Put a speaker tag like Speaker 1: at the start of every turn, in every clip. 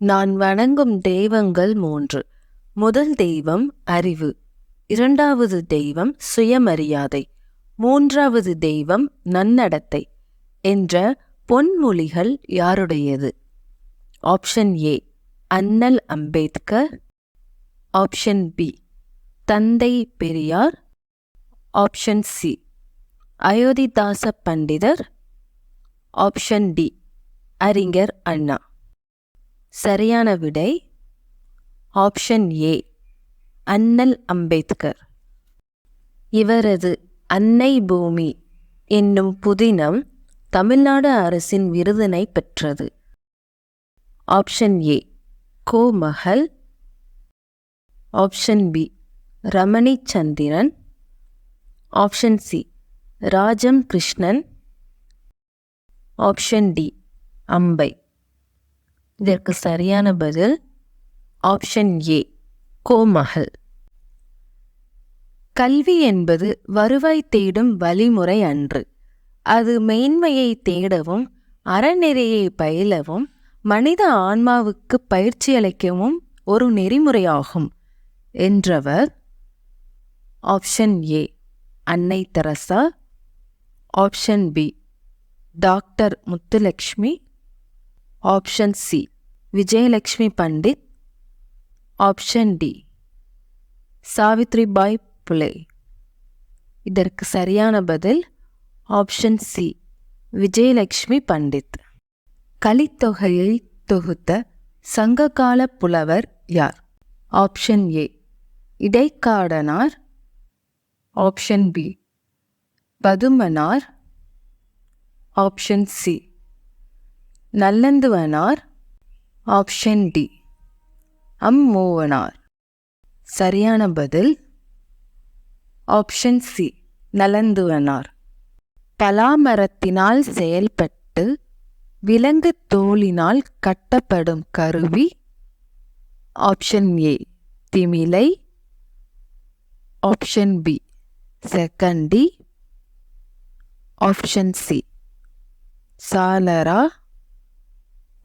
Speaker 1: நான் வணங்கும் தெய்வங்கள் 3. முதல் தெய்வம் அறிவு, இரண்டாவது தெய்வம் சுயமரியாதை, மூன்றாவது தெய்வம் நன்னடத்தை என்ற பொன்மொழிகள் யாருடையது? ஆப்ஷன் ஏ அண்ணல் அம்பேத்கர், ஆப்ஷன் பி தந்தை பெரியார், ஆப்ஷன் சி அயோத்திதாச பண்டிதர், ஆப்ஷன் டி அறிஞர் அண்ணா. சரியான விடை ஆப்ஷன் ஏ அண்ணல் அம்பேத்கர். இவரது அன்னை பூமி என்னும் புதினம் தமிழ்நாடு அரசின் விருதினை பெற்றது. Option A Komagal, option B Ramani Chandran, option C Rajam Krishnan, option D Ambai. இதற்கு சரியான பதில் ஆப்ஷன் ஏ கோமகள். கல்வி என்பது வருவாய் தேடும் வழிமுறை அன்று, அது மேன்மையை தேடவும் அறநெறியை பயிலவும் மனித ஆன்மாவுக்கு பயிற்சியளிக்கவும் ஒரு நெறிமுறையாகும் என்றவர் ஆப்ஷன் ஏ அன்னை Teresa, option B doctor Muthulakshmi, option C Vijayalakshmi Pandit, option D Savitribai Phule. இதற்கு சரியான பதில் ஆப்ஷன் சி விஜயலட்சுமி பண்டிட். கலித்தொகையை தொகுத்த சங்ககால புலவர் யார்? Option A Idaikkadanar, option B Padumanar, option C Nallanthuvanar, option D Ammuvanar. சரியான பதில் ஆப்ஷன் சி நலந்துவனார். பலாமரத்தினால் செயல்பட்டு விலங்கு தோலினால் கட்டப்படும் கருவி? ஆப்ஷன் ஏ திமிலை, ஆப்ஷன் பி செகண்டி, ஆப்ஷன் சி சாலரா,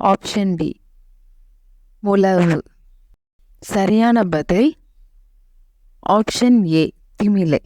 Speaker 1: ஆப்ஷன் டி முழவு. சரியான பதில் ஆப்ஷன் ஏ திமிலை.